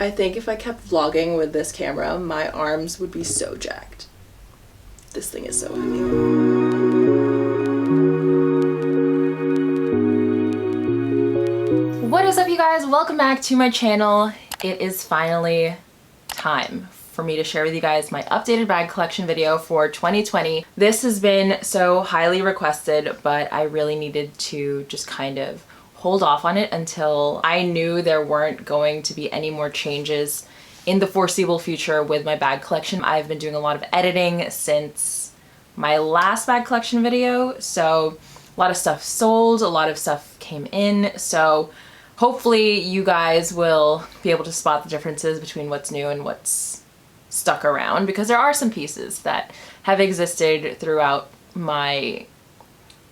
I think if I kept vlogging with this camera, my arms would be so jacked. This thing is so heavy. What is up, you guys? Welcome back to my channel. It is finally time for me to share with you guys my updated bag collection video for 2020. This has been so highly requested, but I really needed to just kind of hold off on it until I knew there weren't going to be any more changes in the foreseeable future with my bag collection. I've been doing a lot of editing since my last bag collection video, so a lot of stuff sold, a lot of stuff came in, so hopefully you guys will be able to spot the differences between what's new and what's stuck around, because there are some pieces that have existed throughout my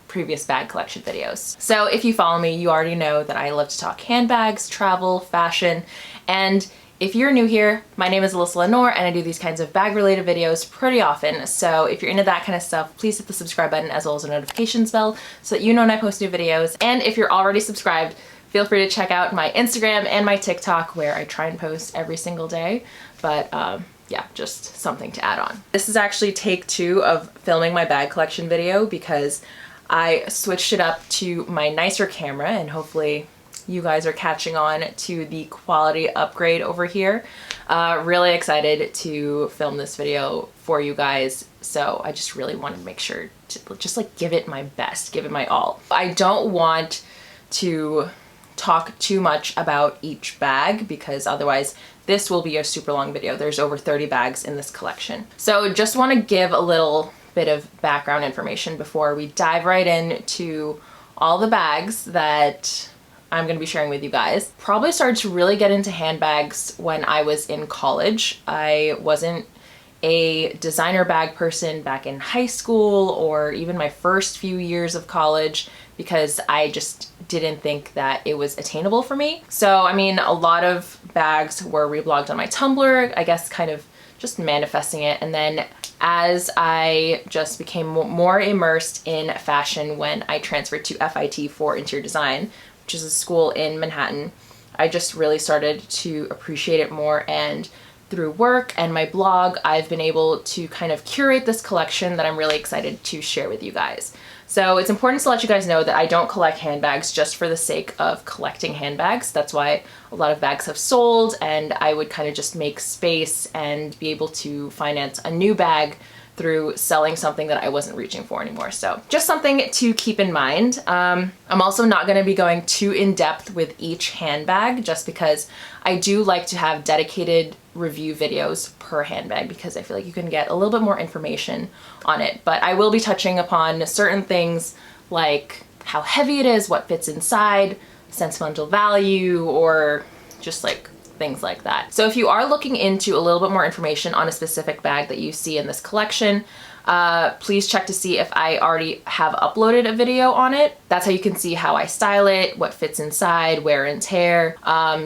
previous bag collection videos. So if you follow me, you already know that I love to talk handbags, travel, fashion, and if you're new here, my name is Alyssa Lenore and I do these kinds of bag related videos pretty often. So if you're into that kind of stuff, please hit the subscribe button as well as the notifications bell so that you know when I post new videos. And if you're already subscribed, feel free to check out my Instagram and my TikTok where I try and post every single day. But yeah, just something to add on. This is actually take 2 of filming my bag collection video because I switched it up to my nicer camera, and hopefully you guys are catching on to the quality upgrade over here. Really excited to film this video for you guys, so I just really wanted to make sure to just like give it my best, give it my all. I don't want to talk too much about each bag because otherwise this will be a super long video. There's over 30 bags in this collection. So just want to give a little bit of background information before we dive right into all the bags that I'm going to be sharing with you guys. Probably started to really get into handbags when I was in college. I wasn't a designer bag person back in high school or even my first few years of college because I just didn't think that it was attainable for me. So, I mean, a lot of bags were reblogged on my Tumblr, I guess kind of just manifesting it. And then as I just became more immersed in fashion when I transferred to FIT for interior design, which is a school in Manhattan, I just really started to appreciate it more, and through work and my blog, I've been able to kind of curate this collection that I'm really excited to share with you guys. So it's important to let you guys know that I don't collect handbags just for the sake of collecting handbags. That's why a lot of bags have sold, and I would kind of just make space and be able to finance a new bag through selling something that I wasn't reaching for anymore. So just something to keep in mind. I'm also not going to be going too in depth with each handbag just because I do like to have dedicated review videos per handbag because I feel like you can get a little bit more information on it. But I will be touching upon certain things like how heavy it is, what fits inside, sentimental value, or just like things like that. So if you are looking into a little bit more information on a specific bag that you see in this collection, please check to see if I already have uploaded a video on it. That's how you can see how I style it, what fits inside, wear and tear,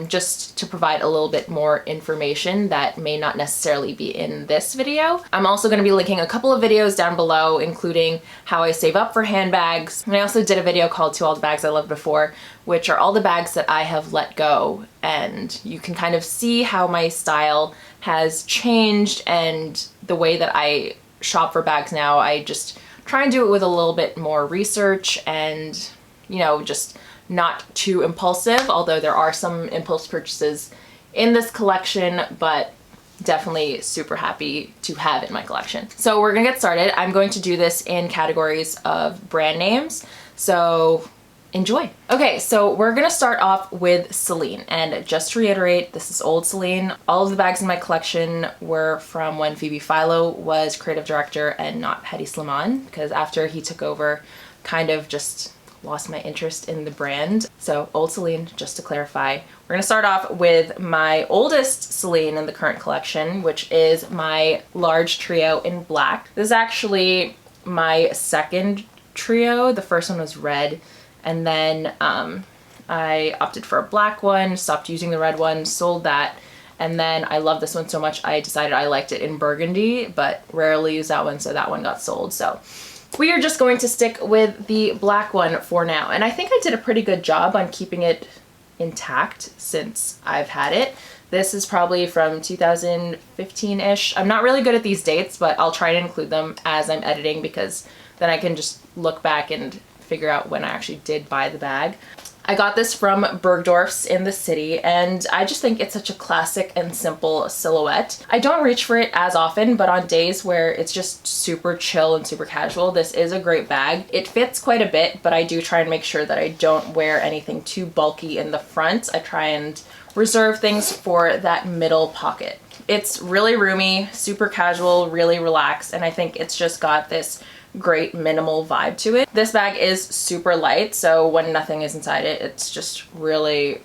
just to provide a little bit more information that may not necessarily be in this video. I'm also going to be linking a couple of videos down below, including how I save up for handbags. And I also did a video called To All the Bags I Loved Before, which are all the bags that I have let go, and you can kind of see how my style has changed and the way that I shop for bags now. I just try and do it with a little bit more research and, you know, just not too impulsive, although there are some impulse purchases in this collection, but definitely super happy to have in my collection. So we're gonna get started. I'm going to do this in categories of brand names, so enjoy. Okay, so we're gonna start off with CELINE, and just to reiterate, this is old CELINE. All of the bags in my collection were from when Phoebe Philo was creative director and not Hedi Slimane, because after he took over, kind of just lost my interest in the brand. So old CELINE, just to clarify. We're gonna start off with my oldest CELINE in the current collection, which is my large trio in black. This is actually my second trio. The first one was red, and then I opted for a black one, stopped using the red one, sold that, and then I love this one so much I decided I liked it in burgundy, but rarely use that one, so that one got sold. So we are just going to stick with the black one for now, and I think I did a pretty good job on keeping it intact since I've had it. This is probably from 2015-ish. I'm not really good at these dates, but I'll try to include them as I'm editing because then I can just look back and figure out when I actually did buy the bag. I got this from Bergdorf's in the city, and I just think it's such a classic and simple silhouette. I don't reach for it as often, but on days where it's just super chill and super casual, this is a great bag. It fits quite a bit, but I do try and make sure that I don't wear anything too bulky in the front. I try and reserve things for that middle pocket. It's really roomy, super casual, really relaxed, and I think it's just got this great minimal vibe to it. This bag is super light, so when nothing is inside it, it's just really,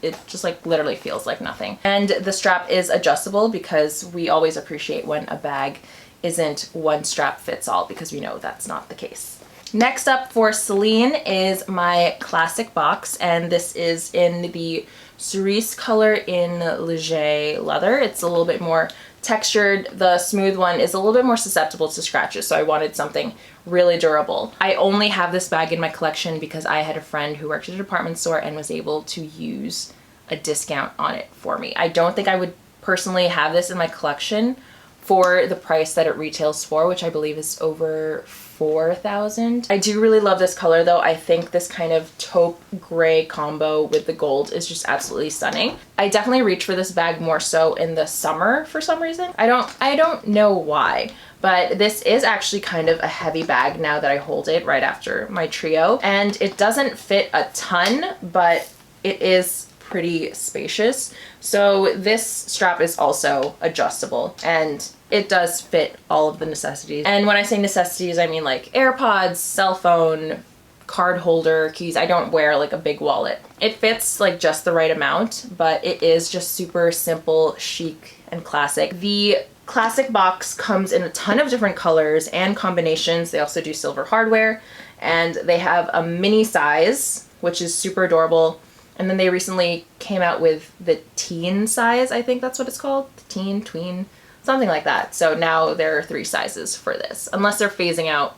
it just like literally feels like nothing. And the strap is adjustable because we always appreciate when a bag isn't one strap fits all, because we know that's not the case. Next up for Celine is my classic box, and this is in the cerise color in Leger leather. It's a little bit more textured. The smooth one is a little bit more susceptible to scratches, so I wanted something really durable. I only have this bag in my collection because I had a friend who worked at a department store and was able to use a discount on it for me. I don't think I would personally have this in my collection for the price that it retails for, which I believe is over $4,000. I do really love this color though. I think this kind of taupe gray combo with the gold is just absolutely stunning. I definitely reach for this bag more so in the summer for some reason. I don't know why, but this is actually kind of a heavy bag now that I hold it right after my trio, and it doesn't fit a ton, but it is pretty spacious. So this strap is also adjustable, and it does fit all of the necessities. And when I say necessities, I mean like AirPods, cell phone, card holder, keys. I don't wear like a big wallet. It fits like just the right amount, but it is just super simple, chic, and classic. The classic box comes in a ton of different colors and combinations. They also do silver hardware, and they have a mini size, which is super adorable. And then they recently came out with the teen size, I think that's what it's called. The teen, tween, something like that. So now there are 3 sizes for this, unless they're phasing out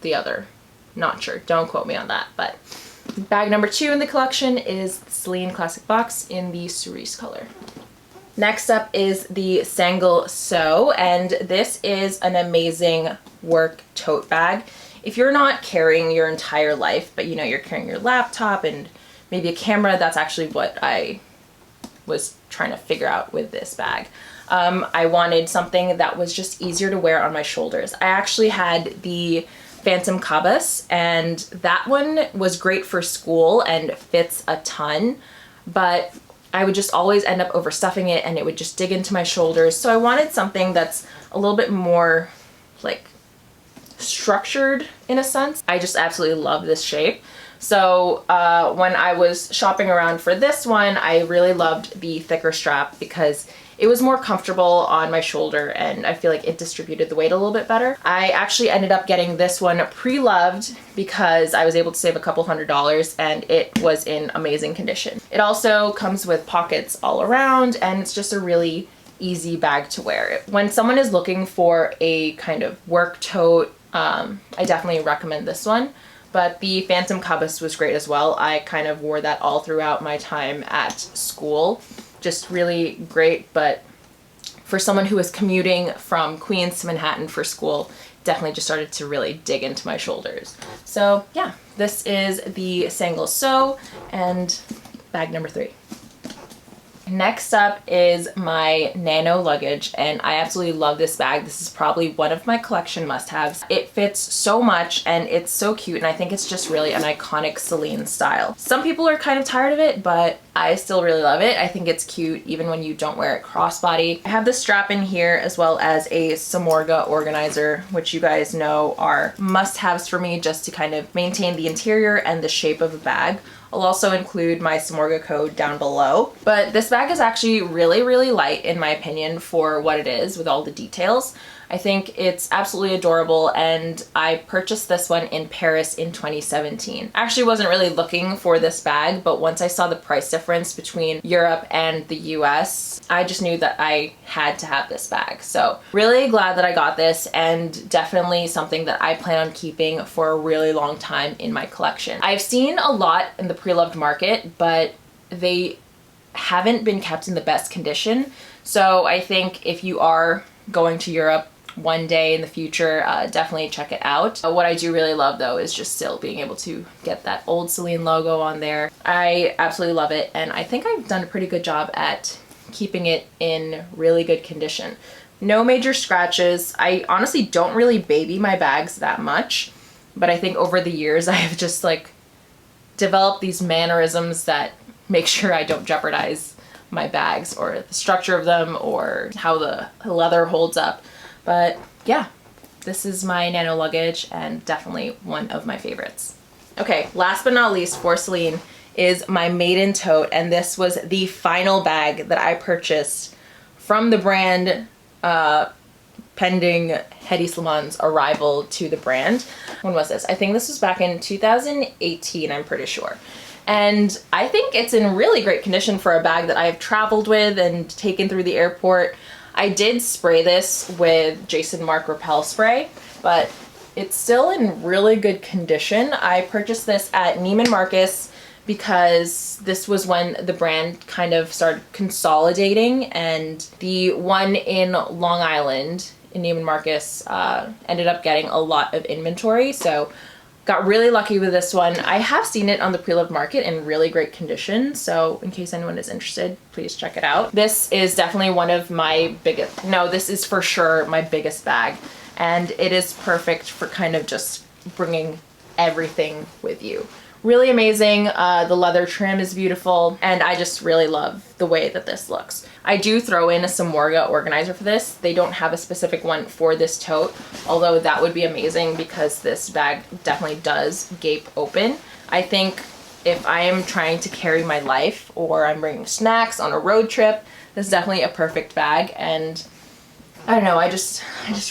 the other. Not sure, don't quote me on that. But bag number 2 in the collection is the Celine Classic Box in the cerise color. Next up is the SANGLE SEAU, and this is an amazing work tote bag. If you're not carrying your entire life, but you know, you're carrying your laptop and maybe a camera, that's actually what I was trying to figure out with this bag. I wanted something that was just easier to wear on my shoulders. I actually had the Phantom Cabas, and that one was great for school and fits a ton, but I would just always end up overstuffing it and it would just dig into my shoulders. So I wanted something that's a little bit more like structured in a sense. I just absolutely love this shape. So when I was shopping around for this one, I really loved the thicker strap because it was more comfortable on my shoulder, and I feel like it distributed the weight a little bit better. I actually ended up getting this one pre-loved because I was able to save a couple $100, and it was in amazing condition. It also comes with pockets all around, and it's just a really easy bag to wear. When someone is looking for a kind of work tote, I definitely recommend this one. But the Phantom Cabas was great as well. I kind of wore that all throughout my time at school. Just really great, but for someone who was commuting from Queens to Manhattan for school, definitely just started to really dig into my shoulders. So yeah, this is the SANGLE SEAU and bag number 3. Next up is my NANO luggage, and I absolutely love this bag. This is probably one of my collection must-haves. It fits so much and it's so cute, and I think it's just really an iconic Celine style. Some people are kind of tired of it, but I still really love it. I think it's cute even when you don't wear it crossbody. I have the strap in here as well as a Samorga organizer, which you guys know are must-haves for me just to kind of maintain the interior and the shape of a bag. I'll also include my Samorga code down below. But this bag is actually really, really light in my opinion for what it is with all the details. I think it's absolutely adorable, and I purchased this one in Paris in 2017. I actually wasn't really looking for this bag, but once I saw the price difference between Europe and the US, I just knew that I had to have this bag. So really glad that I got this, and definitely something that I plan on keeping for a really long time in my collection. I've seen a lot in the pre-loved market, but they haven't been kept in the best condition. So I think if you are going to Europe one day in the future, definitely check it out. What I do really love though is just still being able to get that old CELINE logo on there. I absolutely love it, and I think I've done a pretty good job at keeping it in really good condition. No major scratches. I honestly don't really baby my bags that much, but I think over the years I have just like developed these mannerisms that make sure I don't jeopardize my bags or the structure of them or how the leather holds up. But yeah, this is my nano luggage and definitely one of my favorites. Okay, last but not least for CELINE is my maiden tote, and this was the final bag that I purchased from the brand pending Hedi Sliman's arrival to the brand. When was this? I think this was back in 2018, I'm pretty sure. And I think it's in really great condition for a bag that I've traveled with and taken through the airport. I did spray this with Jason Mark Repel spray, but it's still in really good condition. I purchased this at Neiman Marcus because this was when the brand kind of started consolidating, and the one in Long Island in Neiman Marcus ended up getting a lot of inventory. So got really lucky with this one. I have seen it on the pre-loved market in really great condition, so in case anyone is interested, please check it out. This is definitely one of my biggest, no, this is for sure my biggest bag, and it is perfect for kind of just bringing everything with you. Really amazing. The leather trim is beautiful, and I just really love the way that this looks. I do throw in a Samorga organizer for this. They don't have a specific one for this tote, although that would be amazing because this bag definitely does gape open. I think if I am trying to carry my life or I'm bringing snacks on a road trip, this is definitely a perfect bag, and I don't know, I just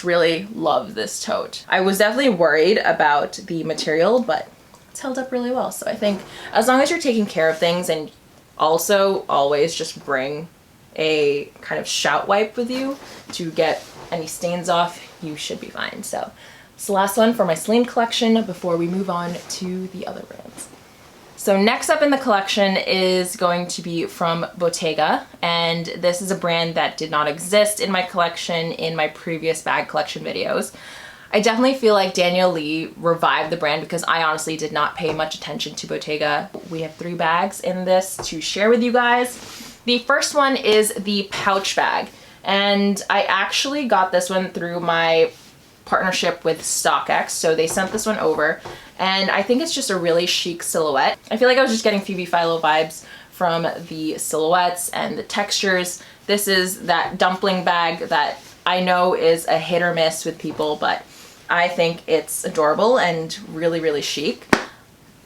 really love this tote. I was definitely worried about the material, but it's held up really well. So I think as long as you're taking care of things, and also always just bring a kind of shout wipe with you to get any stains off, you should be fine. So it's the last one for my CELINE collection before we move on to the other brands. So next up in the collection is going to be from Bottega, and this is a brand that did not exist in my collection in my previous bag collection videos. I definitely feel like Daniel Lee revived the brand because I honestly did not pay much attention to Bottega. We have 3 bags in this to share with you guys. The first one is the pouch bag, and I actually got this one through my partnership with StockX, so they sent this one over, and I think it's just a really chic silhouette. I feel like I was just getting Phoebe Philo vibes from the silhouettes and the textures. This is that dumpling bag that I know is a hit or miss with people, but I think it's adorable and really, really chic.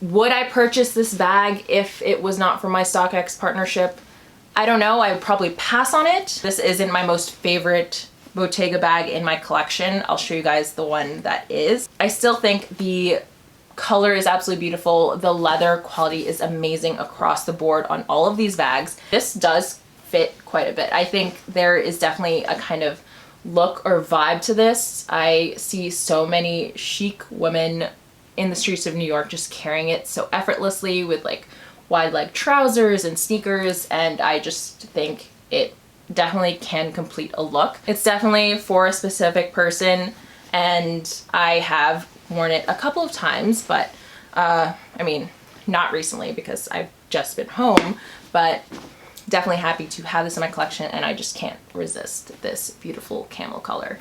Would I purchase this bag if it was not for my StockX partnership? I don't know, I would probably pass on it. This isn't my most favorite Bottega bag in my collection. I'll show you guys the one that is. I still think the color is absolutely beautiful. The leather quality is amazing across the board on all of these bags. This does fit quite a bit. I think there is definitely a kind of look or vibe to this. I see so many chic women in the streets of New York just carrying it so effortlessly with like wide leg trousers and sneakers, and I just think it definitely can complete a look. It's definitely for a specific person, and I have worn it a couple of times, but I mean, not recently because I've just been home, but definitely happy to have this in my collection, and I just can't resist this beautiful camel color.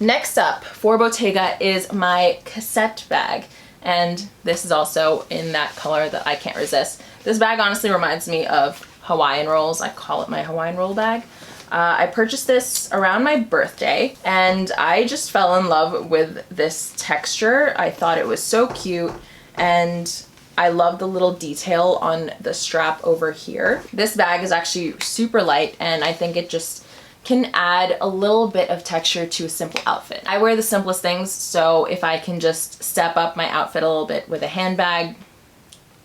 Next up for Bottega is my cassette bag, and this is also in that color that I can't resist. This bag honestly reminds me of Hawaiian rolls. I call it my Hawaiian roll bag. I purchased this around my birthday, and I just fell in love with this texture. I thought it was so cute, and I love the little detail on the strap over here. This bag is actually super light, and I think it just can add a little bit of texture to a simple outfit. I wear the simplest things, so if I can just step up my outfit a little bit with a handbag,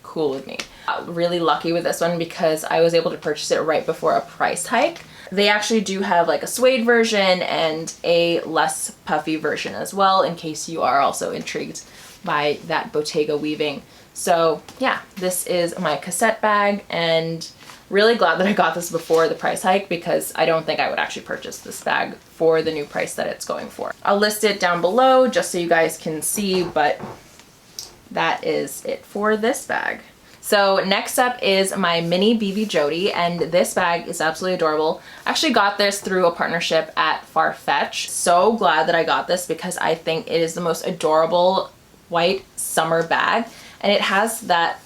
cool with me. Really lucky with this one because I was able to purchase it right before a price hike. They actually do have like a suede version and a less puffy version as well, in case you are also intrigued by that Bottega weaving. So yeah, this is my cassette bag, and Really glad that I got this before the price hike because I don't think I would actually purchase this bag for the new price that it's going for. I'll list it down below just so you guys can see, but that is it for this bag. So next up is my mini BB Jodie, and this bag is absolutely adorable. I actually got this through a partnership at Farfetch. So glad that I got this because I think it is the most adorable white summer bag, and it has that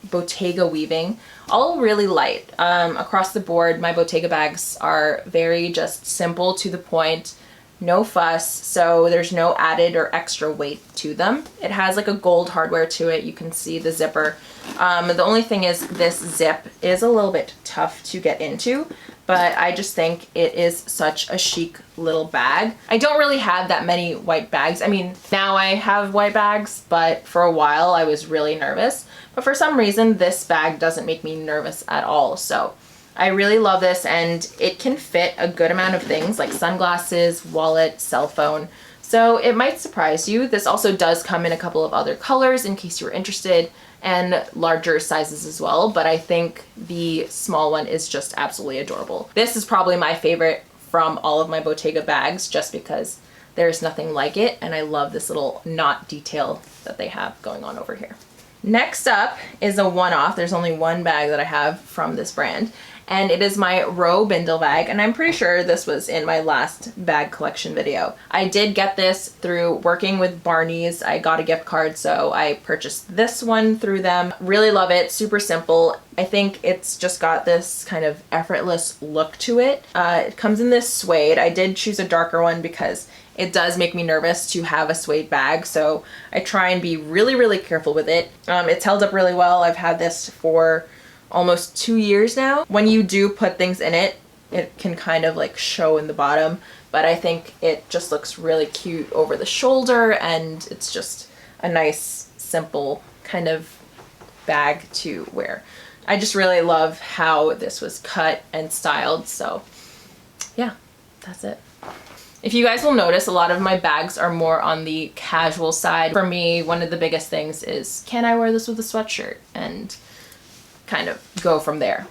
Bottega weaving, all really light. Across the board, my Bottega bags are very just simple, to the point, no fuss, so there's no added or extra weight to them. It has like a gold hardware to it. You can see the zipper. The only thing is this zip is a little bit tough to get into, but I just think it is such a chic little bag. I don't really have that many white bags. I mean, now I have white bags, but for a while I was really nervous. But for some reason, this bag doesn't make me nervous at all. So I really love this, and it can fit a good amount of things like sunglasses, wallet, cell phone. So it might surprise you. This also does come in a couple of other colors in case you were interested, and larger sizes as well. But I think the small one is just absolutely adorable. This is probably my favorite from all of my Bottega bags just because there's nothing like it, and I love this little knot detail that they have going on over here. Next up is a one-off. There's only one bag that I have from this brand, and it is my Row Bindle bag, and I'm pretty sure this was in my last bag collection video. I did get this through working with Barney's. I got a gift card, so I purchased this one through them. Really love it, super simple. I think it's just got this kind of effortless look to it. It comes in this suede. I did choose a darker one because it does make me nervous to have a suede bag, so I try and be really, really careful with it. It's held up really well. I've had this for almost 2 years now. When you do put things in it, it can kind of like show in the bottom, but I think it just looks really cute over the shoulder, and it's just a nice, simple kind of bag to wear. I just really love how this was cut and styled, so yeah, that's it. If you guys will notice, a lot of my bags are more on the casual side. For me, one of the biggest things is, can I wear this with a sweatshirt? And kind of go from there.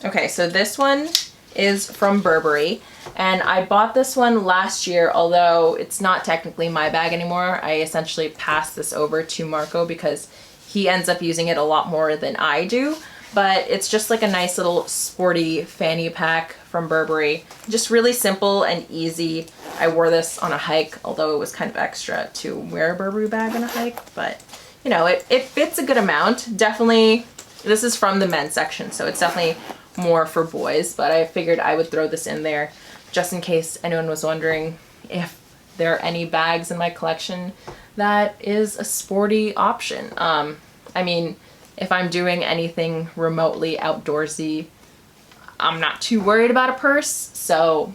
Okay, so this one is from Burberry, and I bought this one last year, although it's not technically my bag anymore. I essentially passed this over to Marco because he ends up using it a lot more than I do. But it's just like a nice little sporty fanny pack from Burberry. Just really simple and easy. I wore this on a hike, although it was kind of extra to wear a Burberry bag on a hike, but you know, it fits a good amount. Definitely, this is from the men's section, so it's definitely more for boys, but I figured I would throw this in there just in case anyone was wondering if there are any bags in my collection that is a sporty option. I mean, if I'm doing anything remotely outdoorsy, I'm not too worried about a purse. So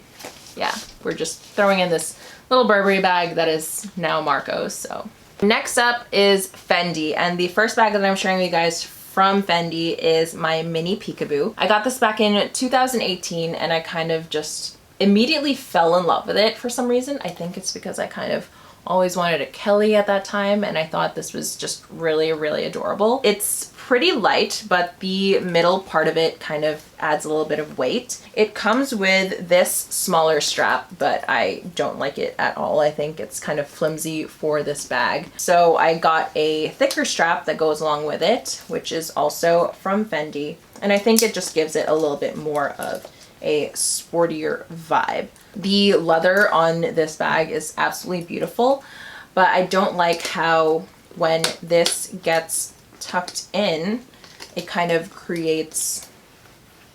yeah, we're just throwing in this little Burberry bag that is now Marco's. So next up is Fendi, and the first bag that I'm sharing with you guys from Fendi is my mini peekaboo. I got this back in 2018, and I kind of just immediately fell in love with it for some reason. I think it's because I kind of always wanted a Kelly at that time, and I thought this was just really, really adorable. It's pretty light, but the middle part of it kind of adds a little bit of weight. It comes with this smaller strap, but I don't like it at all. I think it's kind of flimsy for this bag. So I got a thicker strap that goes along with it, which is also from Fendi. And I think it just gives it a little bit more of a sportier vibe. The leather on this bag is absolutely beautiful, but I don't like how when this gets tucked in, it kind of creates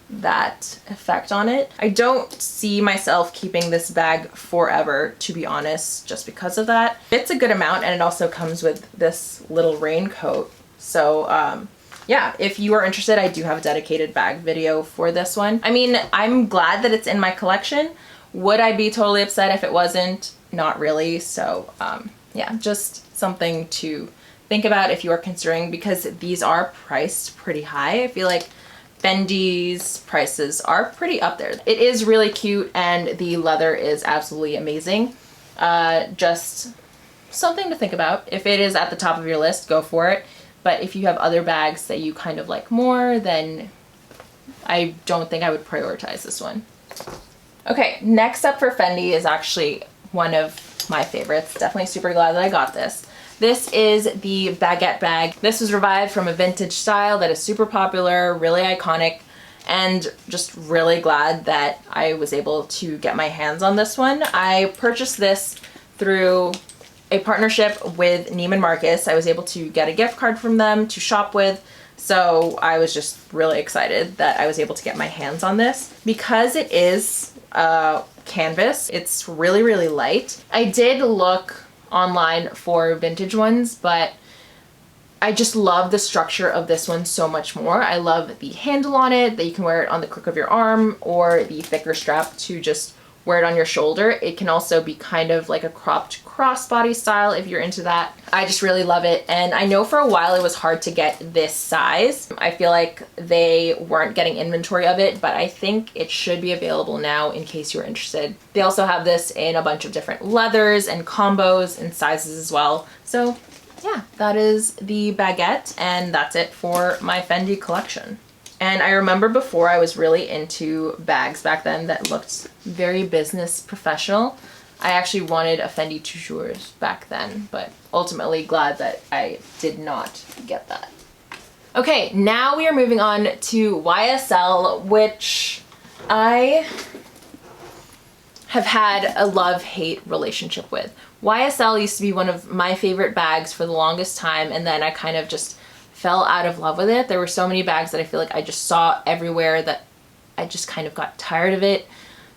that effect on it. I don't see myself keeping this bag forever, to be honest, just because of that. It's a good amount, and it also comes with this little raincoat. So yeah, if you are interested, I do have a dedicated bag video for this one. I mean, I'm glad that it's in my collection. Would I be totally upset if it wasn't? Not really. So yeah, just something to think about if you are considering, because these are priced pretty high. I feel like Fendi's prices are pretty up there. It is really cute, and the leather is absolutely amazing. Just something to think about. If it is at the top of your list, go for it. But if you have other bags that you kind of like more, then I don't think I would prioritize this one. Okay, next up for Fendi is actually one of my favorites. Definitely super glad that I got this. This is the baguette bag. This was revived from a vintage style that is super popular, really iconic, and just really glad that I was able to get my hands on this one. I purchased this through a partnership with Neiman Marcus. I was able to get a gift card from them to shop with, so I was just really excited that I was able to get my hands on this. Because it is canvas, it's really, really light. I did look online for vintage ones, but I just love the structure of this one so much more. I love the handle on it, that you can wear it on the crook of your arm, or the thicker strap to just wear it on your shoulder. It can also be kind of like a cropped crossbody style if you're into that. I just really love it, and I know for a while it was hard to get this size. I feel like they weren't getting inventory of it, but I think it should be available now in case you're interested. They also have this in a bunch of different leathers and combos and sizes as well. So yeah, that is the baguette, and that's it for my Fendi collection. And I remember before I was really into bags back then that looked very business professional. I actually wanted a Fendi Toujours back then, but ultimately glad that I did not get that. Okay, now we are moving on to YSL, which I have had a love-hate relationship with. YSL used to be one of my favorite bags for the longest time, and then I kind of just fell out of love with it. There were so many bags that I feel like I just saw everywhere that I just kind of got tired of it.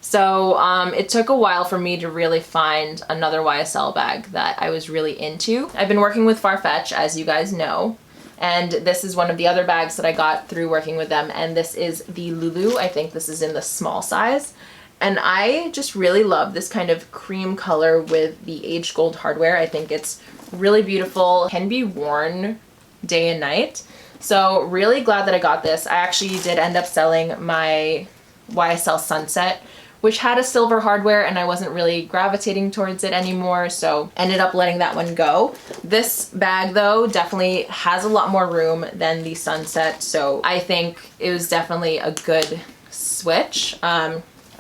So it took a while for me to really find another YSL bag that I was really into. I've been working with Farfetch, as you guys know, and this is one of the other bags that I got through working with them, and this is the Lulu. I think this is in the small size. And I just really love this kind of cream color with the aged gold hardware. I think it's really beautiful, can be worn day and night. So really glad that I got this. I actually did end up selling my YSL Sunset, which had a silver hardware, and I wasn't really gravitating towards it anymore, so ended up letting that one go. This bag though definitely has a lot more room than the Sunset, so I think it was definitely a good switch.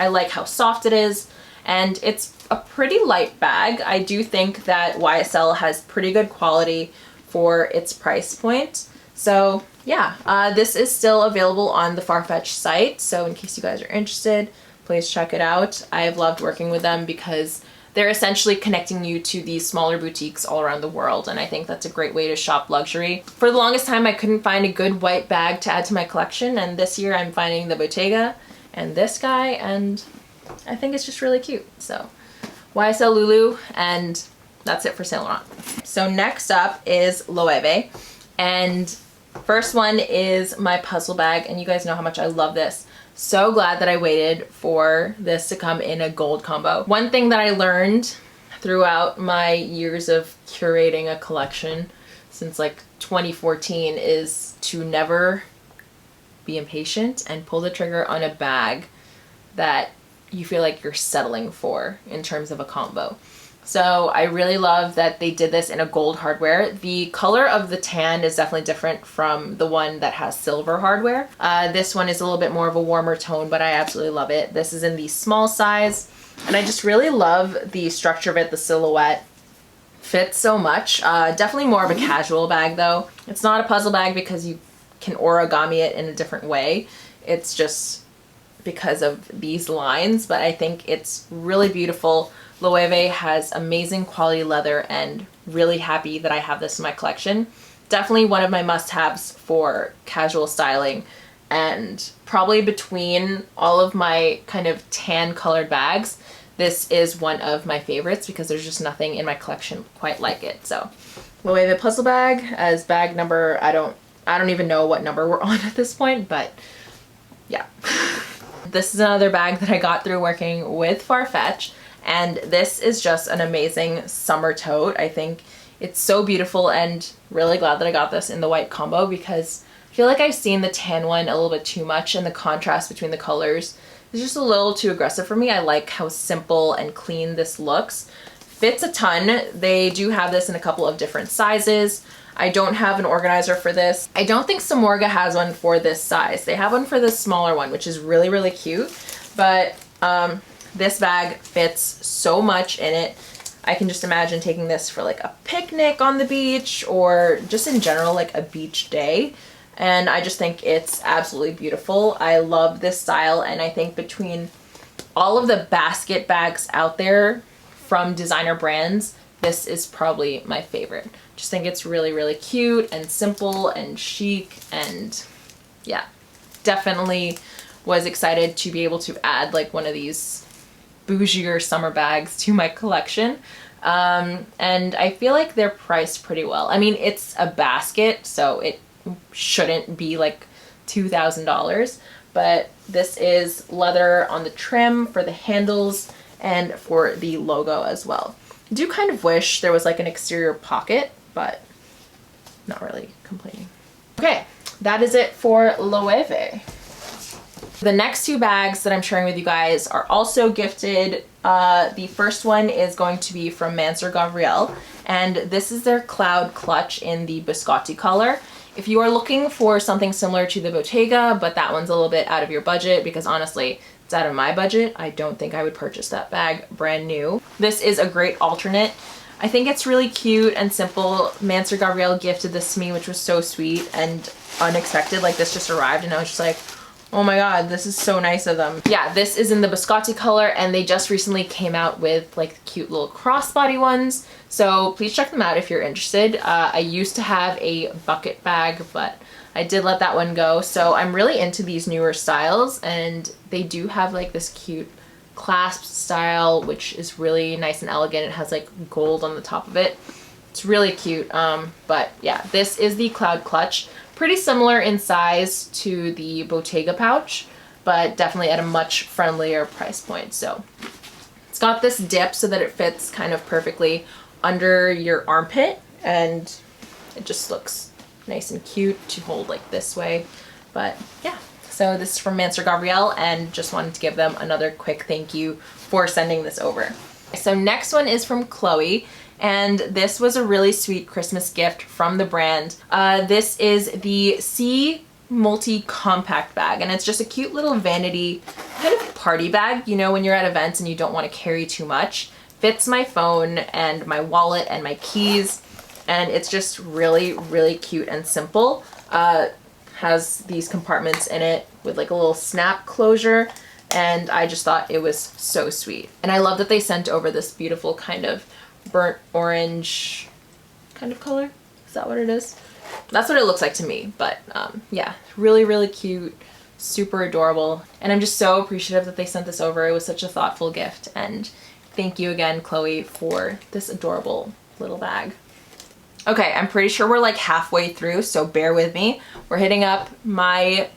I like how soft it is, and it's a pretty light bag. I do think that YSL has pretty good quality for its price point. So yeah, this is still available on the Farfetch site, so in case you guys are interested, please check it out. I've loved working with them because they're essentially connecting you to these smaller boutiques all around the world, and I think that's a great way to shop luxury. For the longest time, I couldn't find a good white bag to add to my collection, and this year I'm finding the Bottega and this guy, and I think it's just really cute. So YSL Lulu, and that's it for Saint Laurent. So next up is LOEWE, and first one is my puzzle bag, and you guys know how much I love this. So glad that I waited for this to come in a gold combo. One thing that I learned throughout my years of curating a collection since like 2014 is to never be impatient and pull the trigger on a bag that you feel like you're settling for in terms of a combo. So I really love that they did this in a gold hardware. The color of the tan is definitely different from the one that has silver hardware. This one is a little bit more of a warmer tone, but I absolutely love it. This is in the small size, and I just really love the structure of it. The silhouette fits so much. Definitely more of a casual bag though. It's not a puzzle bag because you can origami it in a different way. It's just because of these lines, but I think it's really beautiful. LOEWE has amazing quality leather, and really happy that I have this in my collection. Definitely one of my must-haves for casual styling, and probably between all of my kind of tan colored bags, this is one of my favorites because there's just nothing in my collection quite like it. So LOEWE puzzle bag as bag number, I don't even know what number we're on at this point, but yeah. This is another bag that I got through working with Farfetch, and this is just an amazing summer tote. I think it's so beautiful, and really glad that I got this in the white combo because I feel like I've seen the tan one a little bit too much, and the contrast between the colors is just a little too aggressive for me. I like how simple and clean this looks. Fits a ton. They do have this in a couple of different sizes. I don't have an organizer for this. I don't think Samorga has one for this size. They have one for this smaller one, which is really, really cute. But this bag fits so much in it. I can just imagine taking this for like a picnic on the beach or just in general like a beach day. And I just think it's absolutely beautiful. I love this style, and I think between all of the basket bags out there from designer brands, this is probably my favorite. Just think it's really, really cute and simple and chic, and yeah, definitely was excited to be able to add like one of these bougier summer bags to my collection. And I feel like they're priced pretty well. I mean, it's a basket, so it shouldn't be like $2,000, but this is leather on the trim for the handles and for the logo as well. I do kind of wish there was like an exterior pocket, but not really complaining. Okay, that is it for LOEWE. The next two bags that I'm sharing with you guys are also gifted. The first one is going to be from MANSUR GAVRIEL, and this is their cloud clutch in the biscotti color. If you are looking for something similar to the Bottega, but that one's a little bit out of your budget, because honestly, it's out of my budget, I don't think I would purchase that bag brand new. This is a great alternate. I think it's really cute and simple. MANSUR GAVRIEL gifted this to me, which was so sweet and unexpected. Like, this just arrived and I was just like, oh my god, this is so nice of them. Yeah, this is in the biscotti color, and they just recently came out with like cute little crossbody ones. So please check them out if you're interested. I used to have a bucket bag, but I did let that one go. So I'm really into these newer styles, and they do have like this cute clasp style, which is really nice and elegant. It has like gold on the top of it. It's really cute. But yeah, this is the cloud clutch. Pretty similar in size to the Bottega pouch, but definitely at a much friendlier price point. So it's got this dip so that it fits kind of perfectly under your armpit, and it just looks nice and cute to hold like this way. But yeah, so this is from MANSUR GAVRIEL, and just wanted to give them another quick thank you for sending this over. So next one is from CHLOÉ, and this was a really sweet Christmas gift from the brand. This is the C multi-compact bag, and it's just a cute little vanity kind of party bag, you know, when you're at events and you don't want to carry too much. Fits my phone and my wallet and my keys, and it's just really, really cute and simple. Has these compartments in it with like a little snap closure, and I just thought it was so sweet. And I love that they sent over this beautiful kind of burnt orange kind of color. Is that what it is? That's what it looks like to me, but yeah, really, really cute, super adorable. And I'm just so appreciative that they sent this over. It was such a thoughtful gift, and thank you again, CHLOÉ, for this adorable little bag. Okay, I'm pretty sure we're like halfway through, so bear with me. We're hitting up my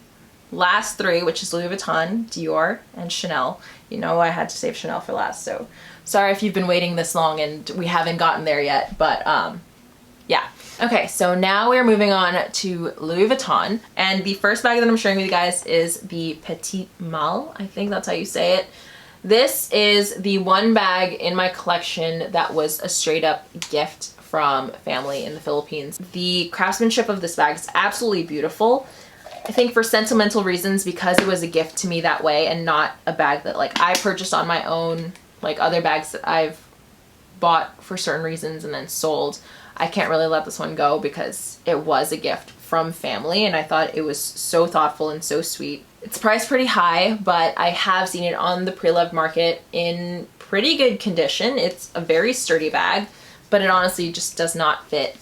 last three, which is Louis Vuitton, Dior, and Chanel. You know, I had to save Chanel for last, so sorry if you've been waiting this long and we haven't gotten there yet, but yeah. Okay, so now we're moving on to Louis Vuitton, and the first bag that I'm sharing with you guys is the Petit Mal. I think that's how you say it. This is the one bag in my collection that was a straight up gift from family in the Philippines. The craftsmanship of this bag is absolutely beautiful. I think for sentimental reasons, because it was a gift to me that way and not a bag that like I purchased on my own, like other bags that I've bought for certain reasons and then sold. I can't really let this one go because it was a gift from family, and I thought it was so thoughtful and so sweet. It's priced pretty high, but I have seen it on the pre-loved market in pretty good condition. It's a very sturdy bag, but it honestly just does not fit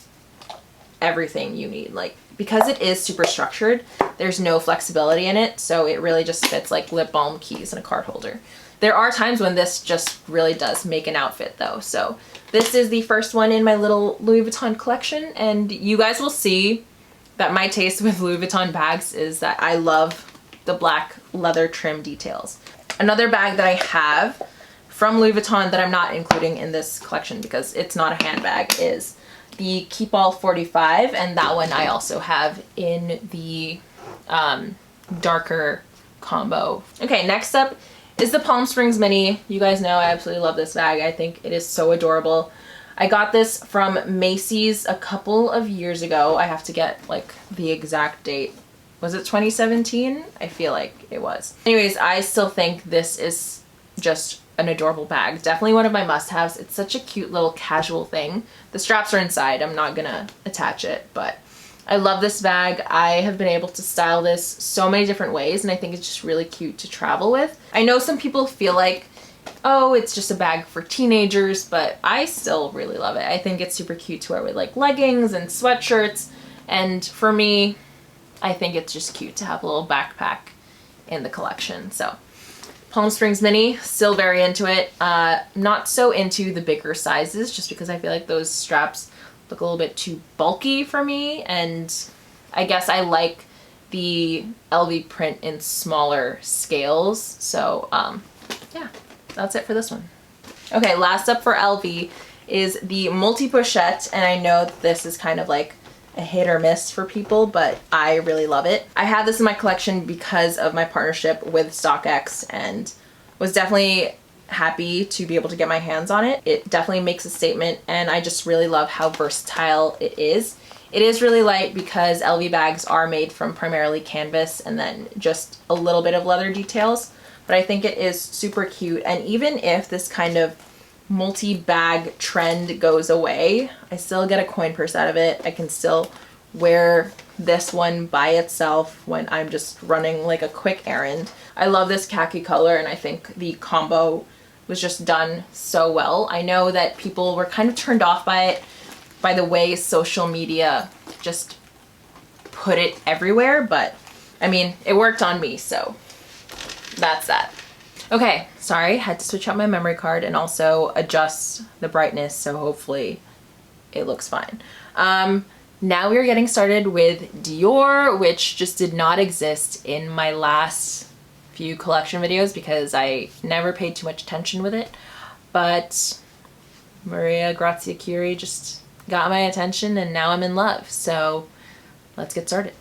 everything you need. Like, because it is super structured, there's no flexibility in it, so it really just fits like lip balm, keys, and a card holder. There are times when this just really does make an outfit though. So this is the first one in my little Louis Vuitton collection, and you guys will see that my taste with Louis Vuitton bags is that I love the black leather trim details. Another bag that I have from Louis Vuitton that I'm not including in this collection because it's not a handbag is the Keep All 45, and that one I also have in the darker combo. Okay, next up is the Palm Springs Mini. You guys know I absolutely love this bag. I think it is so adorable. I got this from Macy's a couple of years ago. I have to get like the exact date. Was it 2017? I feel like it was. Anyways, I still think this is just an adorable bag. Definitely one of my must-haves. It's such a cute little casual thing. The straps are inside. I'm not gonna attach it, but I love this bag. I have been able to style this so many different ways, and I think it's just really cute to travel with. I know some people feel like, oh, it's just a bag for teenagers, but I still really love it. I think it's super cute to wear with like leggings and sweatshirts, and for me, I think it's just cute to have a little backpack in the collection. So Palm Springs Mini, still very into it. Not so into the bigger sizes just because I feel like those straps look a little bit too bulky for me, and I guess I like the LV print in smaller scales. So yeah, that's it for this one. Okay, last up for LV is the multi-pochette, and I know that this is kind of like a hit or miss for people, but I really love it. I have this in my collection because of my partnership with StockX, and was definitely happy to be able to get my hands on it. It definitely makes a statement, and I just really love how versatile it is. It is really light because LV bags are made from primarily canvas and then just a little bit of leather details, but I think it is super cute. And even if this kind of multi-bag trend goes away, I still get a coin purse out of it. I can still wear this one by itself when I'm just running like a quick errand. I love this khaki color, and I think the combo was just done so well. I know that people were kind of turned off by it, by the way social media just put it everywhere, but I mean, it worked on me, so that's that. Okay, sorry, had to switch out my memory card and also adjust the brightness, so hopefully it looks fine. Now we're getting started with Dior, which just did not exist in my last few collection videos because I never paid too much attention with it, but Maria Grazia Chiuri just got my attention and now I'm in love, so let's get started.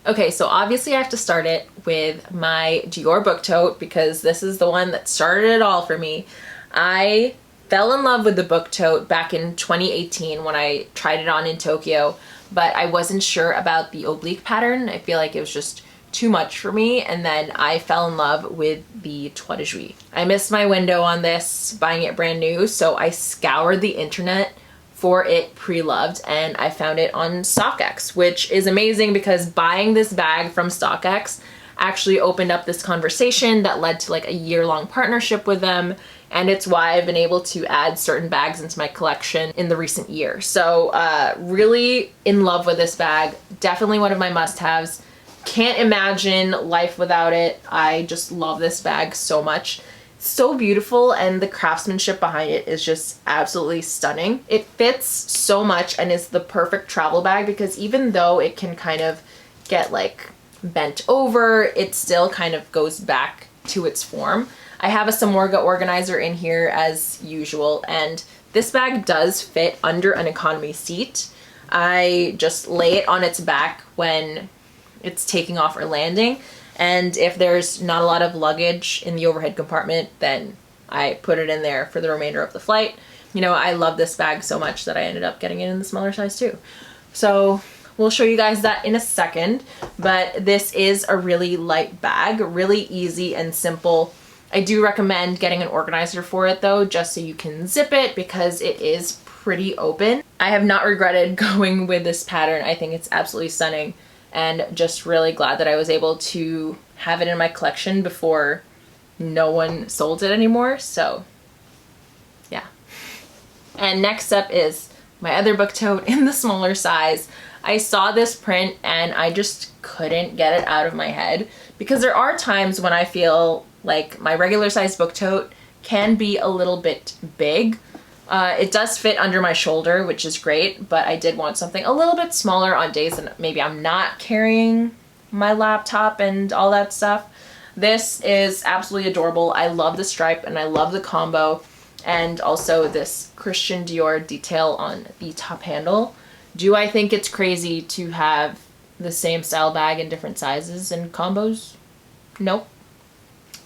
Okay, so obviously I have to start it with my Dior book tote because this is the one that started it all for me. I fell in love with the book tote back in 2018 when I tried it on in Tokyo, but I wasn't sure about the oblique pattern. I feel like it was just too much for me, and then I fell in love with the Toit de Jouy. I missed my window on this, buying it brand new, so I scoured the internet for it pre-loved, and I found it on StockX, which is amazing because buying this bag from StockX actually opened up this conversation that led to like a year-long partnership with them, and it's why I've been able to add certain bags into my collection in the recent year. So really in love with this bag, definitely one of my must-haves. Can't imagine life without it. I just love this bag so much. So beautiful, and the craftsmanship behind it is just absolutely stunning. It fits so much and is the perfect travel bag because even though it can kind of get like bent over, it still kind of goes back to its form. I have a Samorga organizer in here as usual, and this bag does fit under an economy seat. I just lay it on its back when it's taking off or landing, and if there's not a lot of luggage in the overhead compartment, then I put it in there for the remainder of the flight. You know, I love this bag so much that I ended up getting it in the smaller size too. So we'll show you guys that in a second, but this is a really light bag, really easy and simple. I do recommend getting an organizer for it though, just so you can zip it because it is pretty open. I have not regretted going with this pattern. I think it's absolutely stunning, and just really glad that I was able to have it in my collection before no one sold it anymore, so yeah. And next up is my other book tote in the smaller size. I saw this print and I just couldn't get it out of my head because there are times when I feel like my regular size book tote can be a little bit big. It does fit under my shoulder, which is great, but I did want something a little bit smaller on days that maybe I'm not carrying my laptop and all that stuff. This is absolutely adorable. I love the stripe and I love the combo, and also this Christian Dior detail on the top handle. Do I think it's crazy to have the same style bag in different sizes and combos? Nope,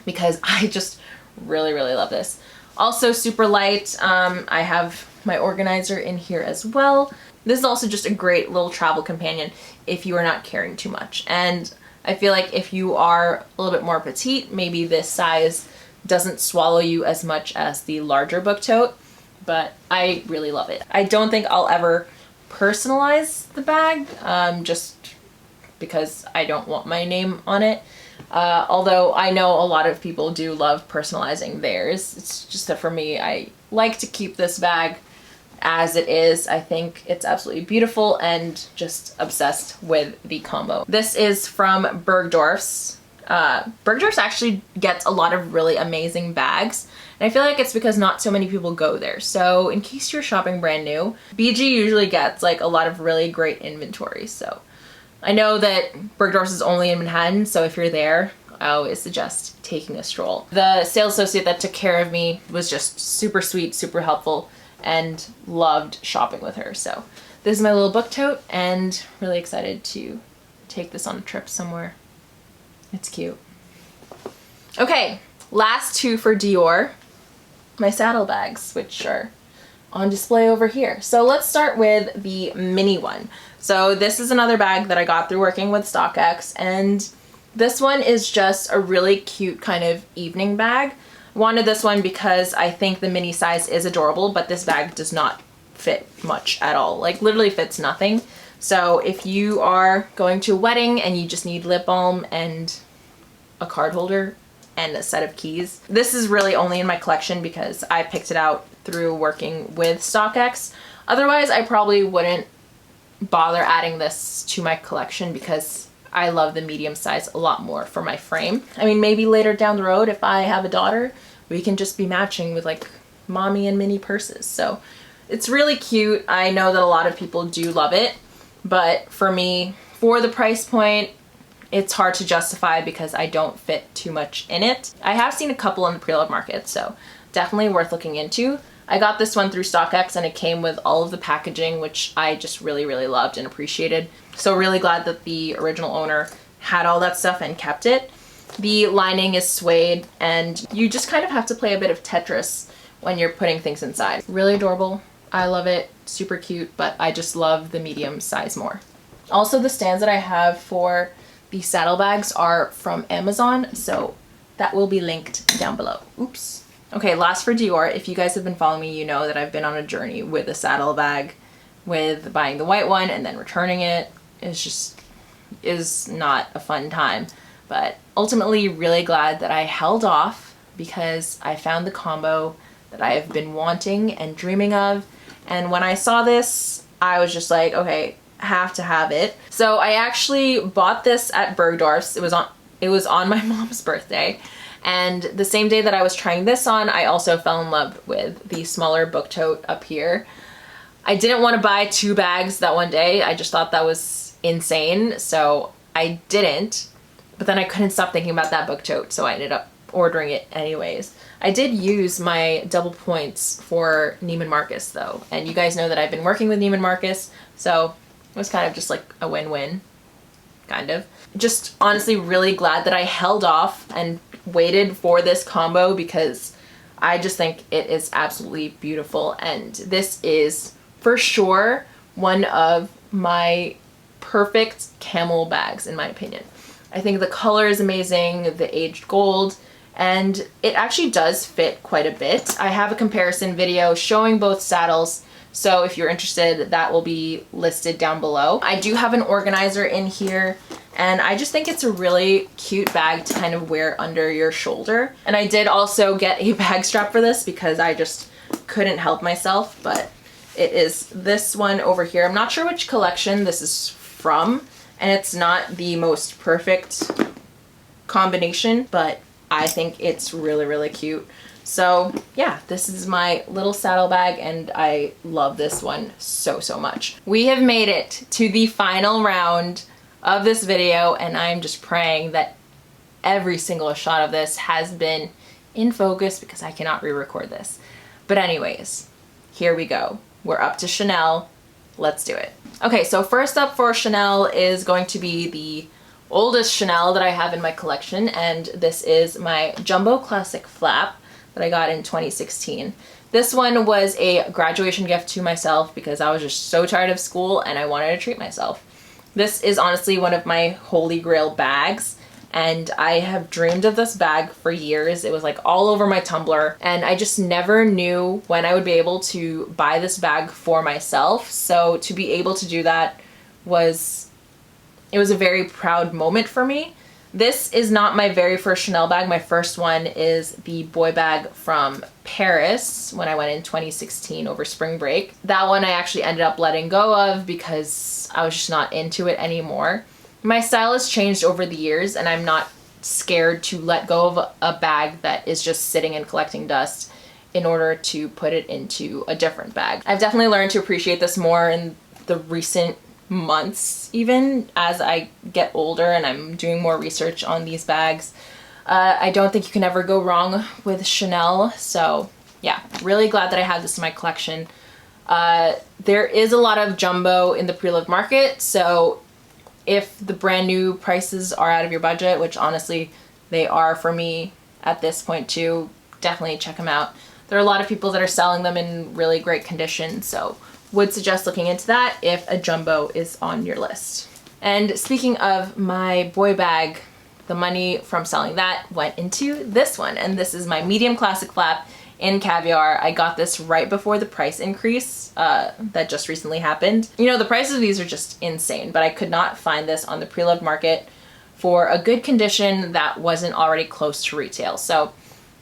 because I just really, really love this. Also super light. I have my organizer in here as well. This is also just a great little travel companion if you are not carrying too much. And I feel like if you are a little bit more petite, maybe this size doesn't swallow you as much as the larger book tote, but I really love it. I don't think I'll ever personalize the bag, just because I don't want my name on it. Although I know a lot of people do love personalizing theirs. It's just that for me, I like to keep this bag as it is. I think it's absolutely beautiful and just obsessed with the combo. This is from Bergdorf's. Bergdorf's actually gets a lot of really amazing bags, and I feel like it's because not so many people go there. So in case you're shopping brand new, BG usually gets like a lot of really great inventory. So I know that Bergdorf's is only in Manhattan, so if you're there, I always suggest taking a stroll. The sales associate that took care of me was just super sweet, super helpful, and loved shopping with her. So this is my little book tote, and really excited to take this on a trip somewhere. It's cute. Okay, last two for Dior, my saddlebags, which are on display over here. So let's start with the mini one. So this is another bag that I got through working with StockX, and this one is just a really cute kind of evening bag. Wanted this one because I think the mini size is adorable, but this bag does not fit much at all. Like literally fits nothing. So if you are going to a wedding and you just need lip balm and a card holder and a set of keys, this is really only in my collection because I picked it out through working with StockX. Otherwise, I probably wouldn't bother adding this to my collection because I love the medium size a lot more for my frame. I mean, maybe later down the road, if I have a daughter, we can just be matching with like mommy and mini purses. So it's really cute. I know that a lot of people do love it, but for me, for the price point, it's hard to justify because I don't fit too much in it. I have seen a couple on the pre-loved market, so definitely worth looking into. I got this one through StockX and it came with all of the packaging, which I just really, really loved and appreciated. So really glad that the original owner had all that stuff and kept it. The lining is suede and you just kind of have to play a bit of Tetris when you're putting things inside. Really adorable. I love it. Super cute, but I just love the medium size more. Also, the stands that I have for the saddlebags are from Amazon, so that will be linked down below. Oops. Okay, last for Dior. If you guys have been following me, you know that I've been on a journey with a saddlebag, with buying the white one and then returning it. It's just is not a fun time, but ultimately really glad that I held off because I found the combo that I have been wanting and dreaming of. And when I saw this, I was just like, okay, have to have it. So I actually bought this at Bergdorf's. It was on my mom's birthday. And the same day that I was trying this on, I also fell in love with the smaller book tote up here. I didn't want to buy two bags that one day. I just thought that was insane. So I didn't, but then I couldn't stop thinking about that book tote. So I ended up ordering it anyways. I did use my double points for Neiman Marcus though. And you guys know that I've been working with Neiman Marcus. So it was kind of just like a win-win, kind of. Just honestly really glad that I held off and waited for this combo because I just think it is absolutely beautiful. And this is for sure one of my perfect camel bags in my opinion. I think the color is amazing, the aged gold, and it actually does fit quite a bit. I have a comparison video showing both saddles, so if you're interested, that will be listed down below. I do have an organizer in here, and I just think it's a really cute bag to kind of wear under your shoulder. And I did also get a bag strap for this because I just couldn't help myself, but it is this one over here. I'm not sure which collection this is from, and it's not the most perfect combination, but I think it's really, really cute. So yeah, this is my little saddlebag and I love this one so, so much. We have made it to the final round of this video and I'm just praying that every single shot of this has been in focus because I cannot re-record this. But anyways, here we go. We're up to Chanel. Let's do it. Okay, so first up for Chanel is going to be the oldest Chanel that I have in my collection, and this is my Jumbo Classic Flap that I got in 2016. This one was a graduation gift to myself because I was just so tired of school and I wanted to treat myself. This is honestly one of my holy grail bags, and I have dreamed of this bag for years. It was like all over my Tumblr, and I just never knew when I would be able to buy this bag for myself. So to be able to do that was a very proud moment for me. This is not my very first Chanel bag. My first one is the boy bag from Paris when I went in 2016 over spring break. That one I actually ended up letting go of because I was just not into it anymore. My style has changed over the years, and I'm not scared to let go of a bag that is just sitting and collecting dust in order to put it into a different bag. I've definitely learned to appreciate this more in the recent months, even as I get older and I'm doing more research on these bags. I don't think you can ever go wrong with Chanel, so yeah, really glad that I have this in my collection. There is a lot of jumbo in the pre-loved market, so if the brand new prices are out of your budget, which honestly they are for me at this point too, definitely check them out. There are a lot of people that are selling them in really great condition, so would suggest looking into that if a jumbo is on your list. And speaking of my boy bag, the money from selling that went into this one, and this is my medium classic flap in caviar. I got this right before the price increase that just recently happened. You know, the prices of these are just insane, but I could not find this on the pre-loved market for a good condition that wasn't already close to retail. So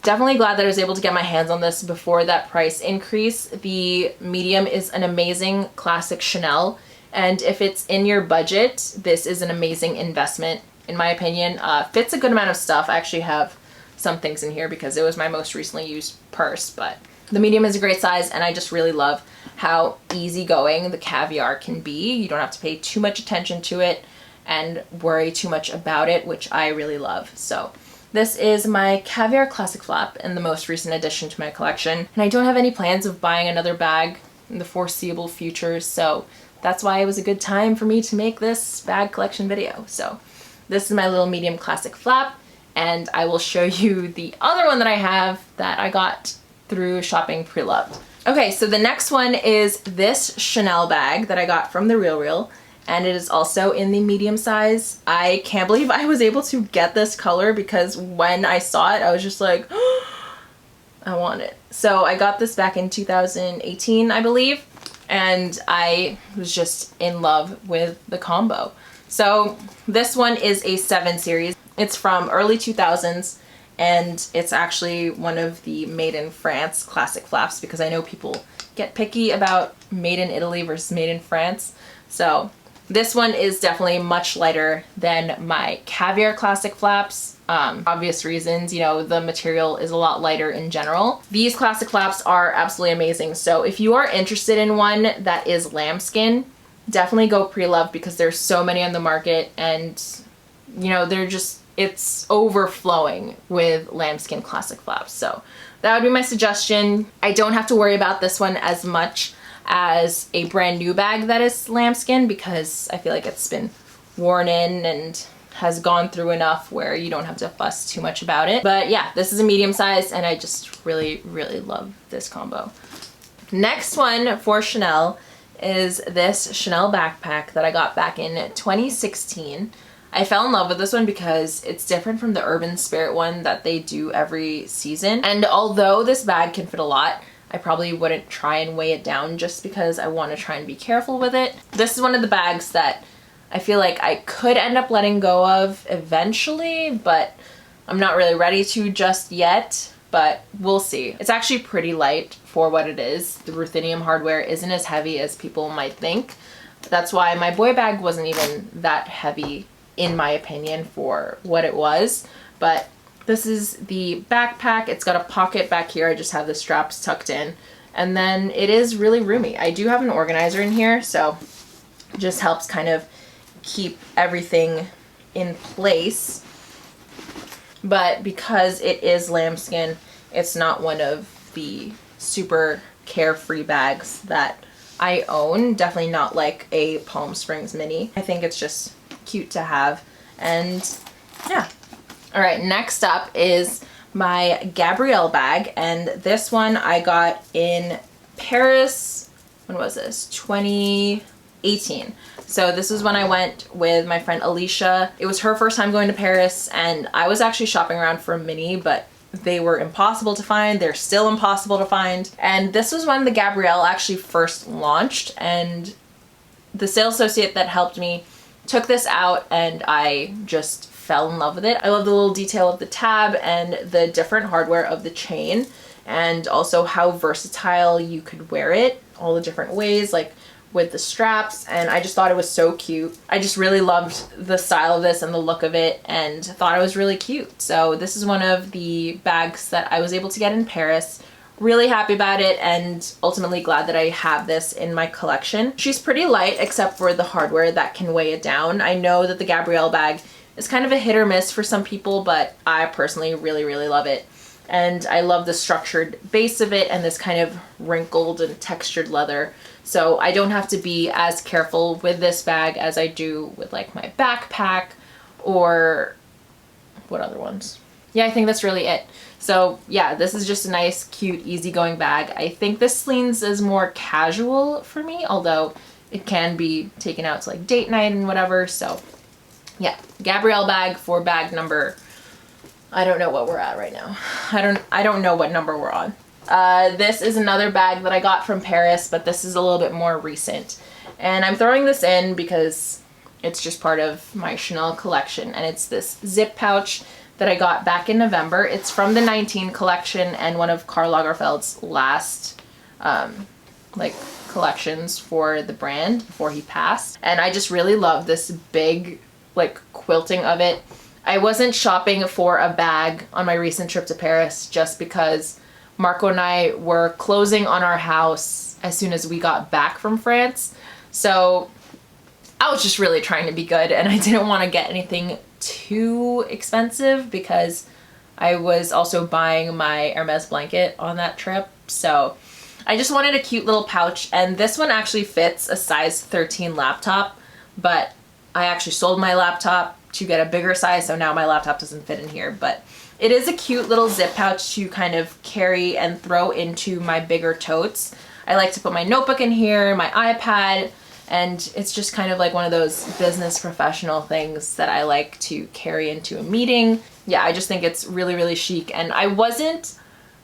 definitely glad that I was able to get my hands on this before that price increase. The medium is an amazing classic Chanel, and if it's in your budget, this is an amazing investment in my opinion. Fits a good amount of stuff. I actually have some things in here because it was my most recently used purse, but the medium is a great size, and I just really love how easygoing the caviar can be. You don't have to pay too much attention to it and worry too much about it, which I really love. So this is my caviar classic flap and the most recent addition to my collection, and I don't have any plans of buying another bag in the foreseeable future, so that's why it was a good time for me to make this bag collection video. So this is my little medium classic flap, and I will show you the other one that I have that I got through shopping pre-loved. Okay, so the next one is this Chanel bag that I got from The RealReal, and it is also in the medium size. I can't believe I was able to get this color because when I saw it, I was just like, oh, I want it. So I got this back in 2018, I believe, and I was just in love with the combo. So this one is a 7 series. It's from early 2000s, and it's actually one of the made in France classic flaps because I know people get picky about made in Italy versus made in France. So this one is definitely much lighter than my caviar classic flaps. Obvious reasons, you know, the material is a lot lighter in general. These classic flaps are absolutely amazing. So if you are interested in one that is lambskin, definitely go pre-loved because there's so many on the market, and you know, they're just, it's overflowing with lambskin classic flaps. So that would be my suggestion. I don't have to worry about this one as much as a brand new bag that is lambskin because I feel like it's been worn in and has gone through enough where you don't have to fuss too much about it. But yeah, this is a medium size, and I just really, really love this combo. Next one for Chanel is this Chanel backpack that I got back in 2016. I fell in love with this one because it's different from the Urban Spirit one that they do every season. And although this bag can fit a lot, I probably wouldn't try and weigh it down just because I want to try and be careful with it. This is one of the bags that I feel like I could end up letting go of eventually, but I'm not really ready to just yet, but we'll see. It's actually pretty light for what it is. The ruthenium hardware isn't as heavy as people might think. That's why my boy bag wasn't even that heavy in my opinion for what it was. But this is the backpack. It's got a pocket back here. I just have the straps tucked in. And then it is really roomy. I do have an organizer in here, so it just helps kind of keep everything in place. But because it is lambskin, it's not one of the super carefree bags that I own. Definitely not like a Palm Springs mini. I think it's just cute to have, and yeah. All right, next up is my Gabrielle bag, and this one I got in Paris. When was this? 2018. So this is when I went with my friend Alicia. It was her first time going to Paris, and I was actually shopping around for a mini, but they were impossible to find. They're still impossible to find. And this was when the Gabrielle actually first launched, and the sales associate that helped me took this out and I just fell in love with it. I love the little detail of the tab and the different hardware of the chain, and also how versatile you could wear it all the different ways, like with the straps, and I just thought it was so cute. I just really loved the style of this and the look of it, and thought it was really cute. So this is one of the bags that I was able to get in Paris. Really happy about it, and ultimately glad that I have this in my collection. She's pretty light except for the hardware that can weigh it down. I know that the Gabrielle bag is kind of a hit or miss for some people, but I personally really love it. And I love the structured base of it and this kind of wrinkled and textured leather. So I don't have to be as careful with this bag as I do with like my backpack or what other ones? Yeah, I think that's really it. So yeah, this is just a nice, cute, easygoing bag. I think this CELINE's is more casual for me, although it can be taken out to like date night and whatever. So yeah, Gabrielle bag for bag number, I don't know what we're at right now. I don't know what number we're on. This is another bag that I got from Paris, but this is a little bit more recent. And I'm throwing this in because it's just part of my Chanel collection, and it's this zip pouch that I got back in November. It's from the 19 collection and one of Karl Lagerfeld's last like collections for the brand before he passed. And I just really love this big like quilting of it. I wasn't shopping for a bag on my recent trip to Paris just because Marco and I were closing on our house as soon as we got back from France. So I was just really trying to be good, and I didn't want to get anything too expensive because I was also buying my Hermes blanket on that trip. So I just wanted a cute little pouch, and this one actually fits a size 13 laptop, but I actually sold my laptop to get a bigger size, so now my laptop doesn't fit in here. But it is a cute little zip pouch to kind of carry and throw into my bigger totes. I like to put my notebook in here, my iPad, and it's just kind of like one of those business professional things that I like to carry into a meeting. Yeah, I just think it's really chic. And I wasn't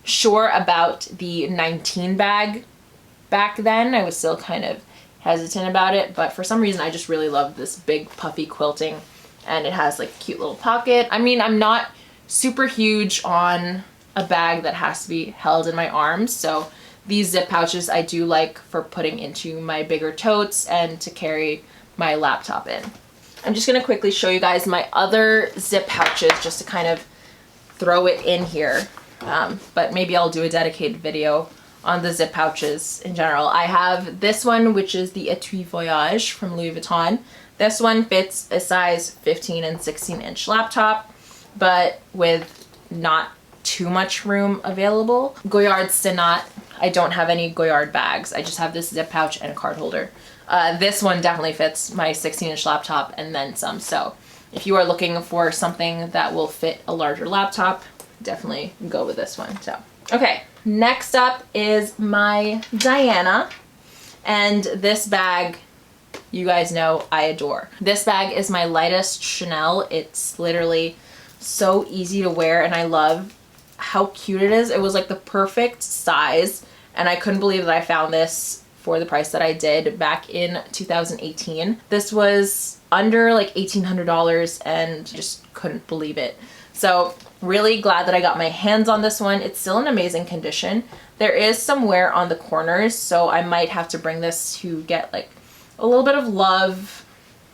sure about the 19 bag back then. I was still kind of hesitant about it, but for some reason I just really love this big puffy quilting, and it has like a cute little pocket. I mean, I'm not super huge on a bag that has to be held in my arms, so these zip pouches I do like for putting into my bigger totes and to carry my laptop in. I'm just gonna quickly show you guys my other zip pouches just to kind of throw it in here, but maybe I'll do a dedicated video on the zip pouches in general. I have this one, which is the Etui Voyage from Louis Vuitton. This one fits a size 15 and 16-inch laptop, but with not too much room available. Goyard Stenat, I don't have any Goyard bags. I just have this zip pouch and a card holder. This one definitely fits my 16-inch laptop and then some. So if you are looking for something that will fit a larger laptop, definitely go with this one. So, okay, next up is my Diana, and this bag, you guys know I adore. This bag is my lightest Chanel. It's literally so easy to wear, and I love how cute it is. It was like the perfect size, and I couldn't believe that I found this for the price that I did back in 2018. This was under like $1,800, and just couldn't believe it. So really glad that I got my hands on this one. It's still in amazing condition. There is some wear on the corners, so I might have to bring this to get like a little bit of love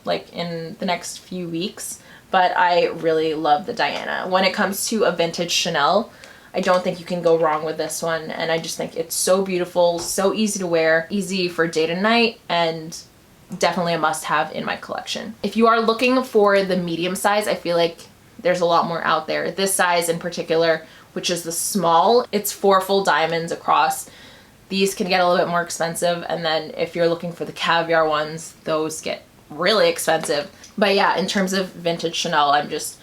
like in the next few weeks. But I really love the Diana. When it comes to a vintage Chanel, I don't think you can go wrong with this one, and I just think it's so beautiful, so easy to wear, easy for day to night, and definitely a must-have in my collection. If you are looking for the medium size, I feel like there's a lot more out there. This size in particular, which is the small, it's 4 full diamonds across. These can get a little bit more expensive, and then if you're looking for the caviar ones, those get really expensive. But yeah, in terms of vintage Chanel, I'm just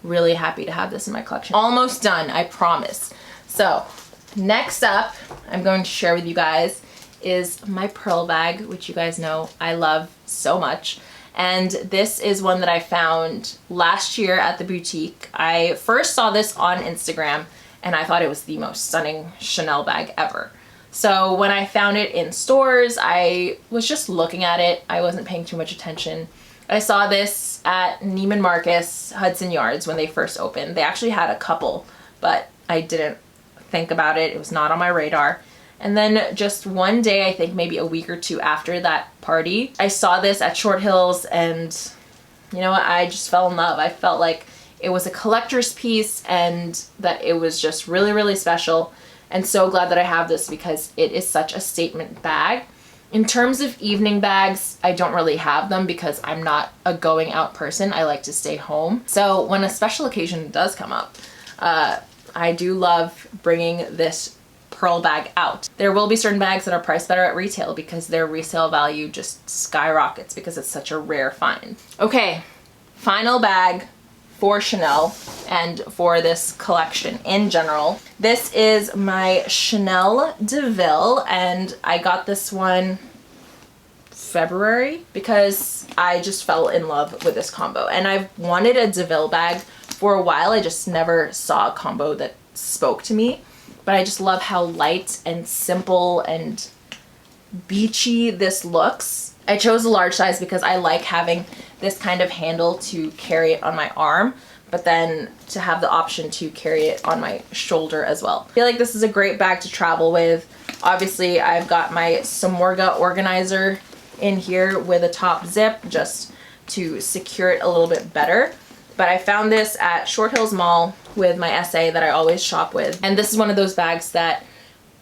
really happy to have this in my collection. Almost done, I promise. So next up, I'm going to share with you guys is my pearl bag, which you guys know I love so much. And this is one that I found last year at the boutique. I first saw this on Instagram and I thought it was the most stunning Chanel bag ever. So when I found it in stores, I was just looking at it. I wasn't paying too much attention. I saw this at Neiman Marcus, Hudson Yards when they first opened. They actually had a couple, but I didn't think about it. It was not on my radar. And then just one day, I think maybe a week or two after that party, I saw this at Short Hills and you know what, I just fell in love. I felt like it was a collector's piece and that it was just really, really special. And so glad that I have this because it is such a statement bag. In terms of evening bags, I don't really have them because I'm not a going out person. I like to stay home. So when a special occasion does come up, I do love bringing this pearl bag out. There will be certain bags that are priced better at retail because their resale value just skyrockets because it's such a rare find. Okay, final bag for Chanel and for this collection in general. This is my Chanel Deauville and I got this one February because I just fell in love with this combo. And I've wanted a Deauville bag for a while. I just never saw a combo that spoke to me. But I just love how light and simple and beachy this looks. I chose a large size because I like having this kind of handle to carry it on my arm, but then to have the option to carry it on my shoulder as well. I feel like this is a great bag to travel with. Obviously, I've got my Samorga organizer in here with a top zip just to secure it a little bit better. But I found this at Short Hills Mall with my SA that I always shop with. And this is one of those bags that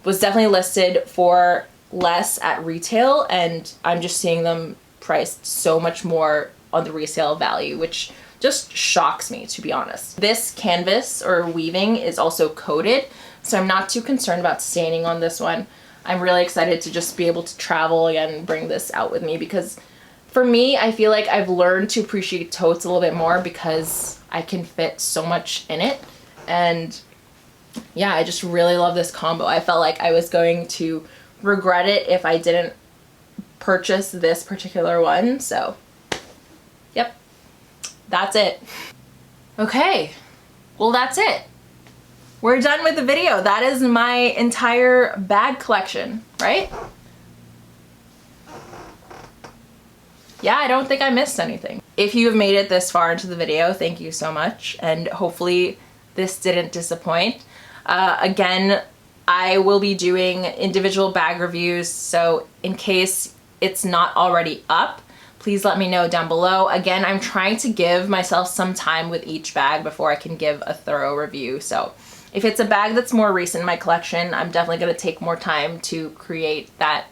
was definitely listed for less at retail, and I'm just seeing them priced so much more on the resale value, which just shocks me, to be honest. This canvas or weaving is also coated, so I'm not too concerned about staining on this one. I'm really excited to just be able to travel and bring this out with me because for me, I feel like I've learned to appreciate totes a little bit more because I can fit so much in it. And yeah, I just really love this combo. I felt like I was going to regret it if I didn't purchase this particular one. So, yep, that's it. Okay, well, that's it. We're done with the video. That is my entire bag collection, right? Yeah, I don't think I missed anything. If you have made it this far into the video, thank you so much. And hopefully this didn't disappoint. Again, I will be doing individual bag reviews. So in case it's not already up, please let me know down below. Again, I'm trying to give myself some time with each bag before I can give a thorough review. So if it's a bag that's more recent in my collection, I'm definitely gonna take more time to create that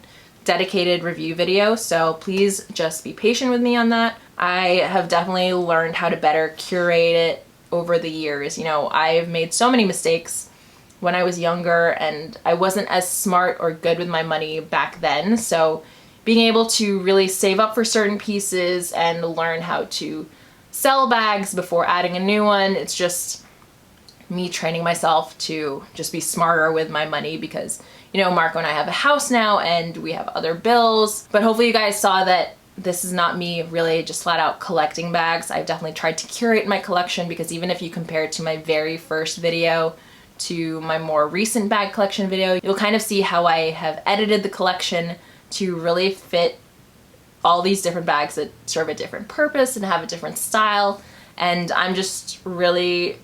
dedicated review video, so please just be patient with me on that. I have definitely learned how to better curate it over the years. You know, I've made so many mistakes when I was younger and I wasn't as smart or good with my money back then, so being able to really save up for certain pieces and learn how to sell bags before adding a new one, it's just me training myself to just be smarter with my money because you know, Marco and I have a house now and we have other bills, but hopefully you guys saw that this is not me really just flat out collecting bags. I've definitely tried to curate my collection because even if you compare it to my very first video to my more recent bag collection video, you'll kind of see how I have edited the collection to really fit all these different bags that serve a different purpose and have a different style. And I'm just really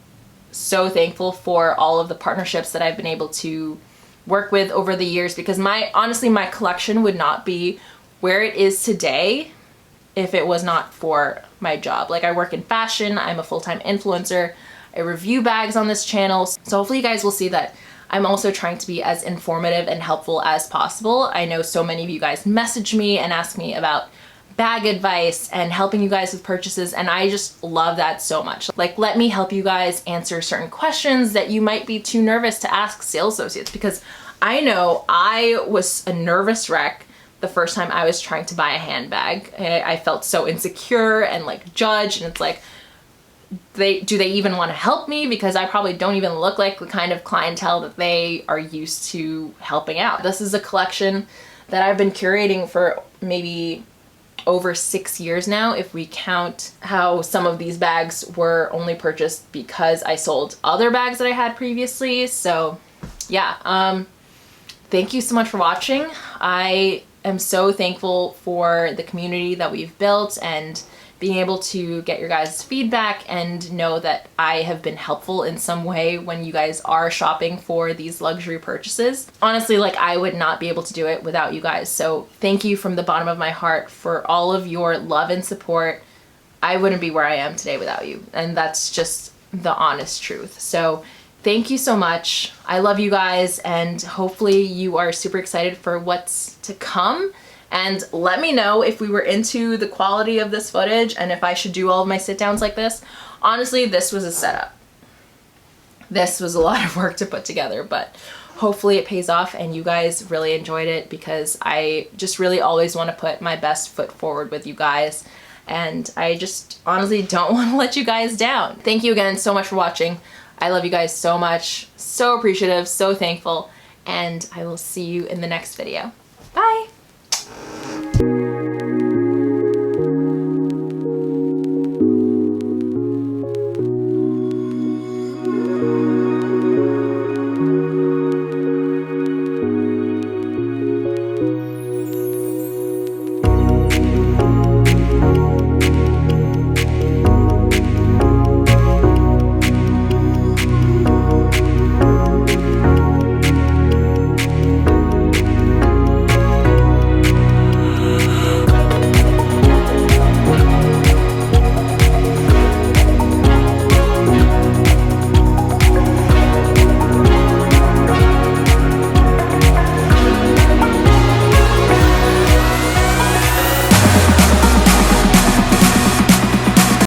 so thankful for all of the partnerships that I've been able to work with over the years because honestly my collection would not be where it is today if it was not for my job. Like I work in fashion, I'm a full-time influencer, I review bags on this channel, so hopefully you guys will see that I'm also trying to be as informative and helpful as possible. I know so many of you guys message me and ask me about bag advice and helping you guys with purchases, and I just love that so much. Like, let me help you guys answer certain questions that you might be too nervous to ask sales associates, because I know I was a nervous wreck the first time I was trying to buy a handbag. I felt so insecure and like judged, and it's like, do they even want to help me? Because I probably don't even look like the kind of clientele that they are used to helping out. This is a collection that I've been curating for maybe over 6 years now, if we count how some of these bags were only purchased because I sold other bags that I had previously. So yeah, thank you so much for watching. I am so thankful for the community that we've built and being able to get your guys' feedback and know that I have been helpful in some way when you guys are shopping for these luxury purchases. Honestly, like, I would not be able to do it without you guys. So thank you from the bottom of my heart for all of your love and support. I wouldn't be where I am today without you. And that's just the honest truth. So thank you so much. I love you guys, and hopefully you are super excited for what's to come. And let me know if we were into the quality of this footage and if I should do all of my sit downs like this. Honestly, this was a setup. This was a lot of work to put together, but hopefully it pays off and you guys really enjoyed it, because I just really always want to put my best foot forward with you guys. And I just honestly don't want to let you guys down. Thank you again so much for watching. I love you guys so much. So appreciative, so thankful, and I will see you in the next video.